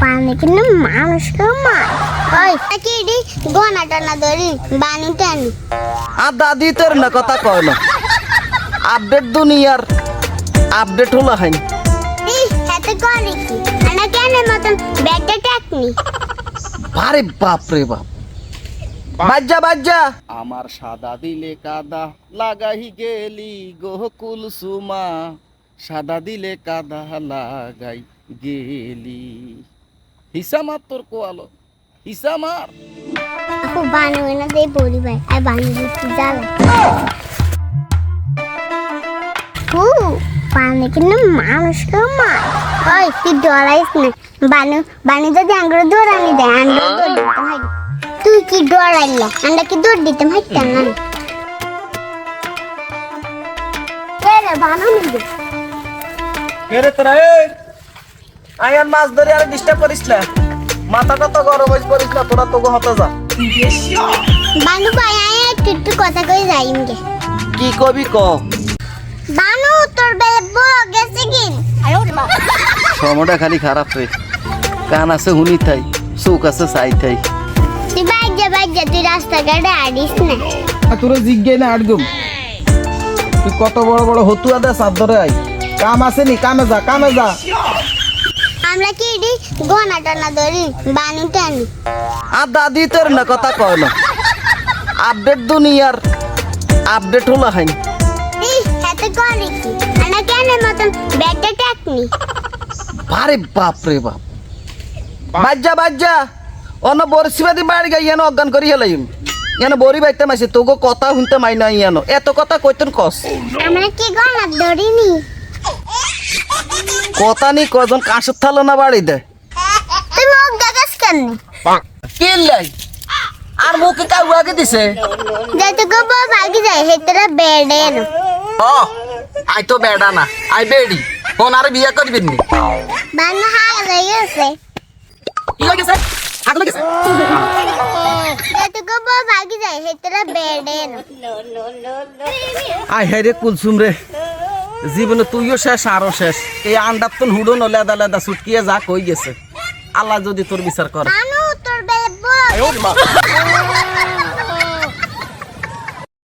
পানি কিন্তু মানুষ কমায় ওই কি রে গনাটা না ধরি বানি টানি আর দাদি তোর না কথা কয় না আপডেট দুনিয়ার আপডেট হলো হাইন এই হাতে করে কি আনা কেন মতন ব্যাগটা টাকনি আরে বাপ রে বাপ বাজ্জা বাজ্জা আমার সাদা দিলে কাদা লাগাই গেলি গোকুল সুমা সাদা দিলে কাদা লাগাই গেলি হিসামার তোর কোয়ালো হিসামার খুব বানি না দেই বলি ভাই আর বানি দিতে জ্বালা পানি কিন্তু মানুষ কমায় ওই তুই ডরাইস না বানি যদি আঙ্গুর দৌড়ানি দেয় আঙ্গুর দৌড় দিতাম হাই তুই কি ডরাইলা আমরা কি দৌড় দিতাম হাইতাম না রে বানানো দে এরে তোরা এই আয়ান মাছ ধরে আর ডিস্টার্ব করিস না মাথাটা তো গরম হইছ করিস না তোরা তো হতে যা বানু ভাই আয় একটু কথা কই যাইমগে কি কবি ক বানু তোর বেলে বড় গেছে কি আরে ওরে মা সময়টা খালি খারাপ রে কান আছে হুনি থাই চোখ আছে চাই থাই তুই বাইজা তুই রাস্তাঘাটে আড়িস না তোর জিজ্ঞাই না আটগুম তুই কত বড় বড় হতুয়া দে সাত ধরে আই কাম আছে নি কামে যা আমরা কি রে গনাটা না ধরি বানি টানি আর দাদি তোর না কথা কয় না আপডেট দুনিয়ার আপডেট হলো হাইন এই হাতে করে কি আনা কেন মতন ব্যাগটা টাকনি আরে বাপ রে বাপ বাজ্জা অন্য বরসিবাদি বাড়ি গাই ইয়ানো অজ্ঞান করি হেলাইম ইয়ানো বরি বাইতে মাসে তোগো কথা শুনতে মাই না ইয়ানো এত কথা কইতেন কস আমরা কি গনা ধরিনি কথা নি কজন কাঁসের থালো না বাড়ি দে তুই মুখ দেখাস কেন কে লাই আর মুখে কাউ আগে দিছে যাতে গো ভাগি যায় হেতরা বেডে না ও আই তো বেড়া না আই বেড়ি কোন আর বিয়া করবি নি বানু হাগা যায় গেছে কি লাগেছে আগলে গেছে যাতে গো ভাগি যায় হেতরা বেডে না আই হেরে কুলসুম রে জীবনে তুইও শেষ আরো শেষ এই আন্ডার তো হুড়ো নলেদা লেদা ছুটকিয়ে যা কই গেছে আল্লাহ যদি তোর বিচার করে বানু তোর বেলে বড়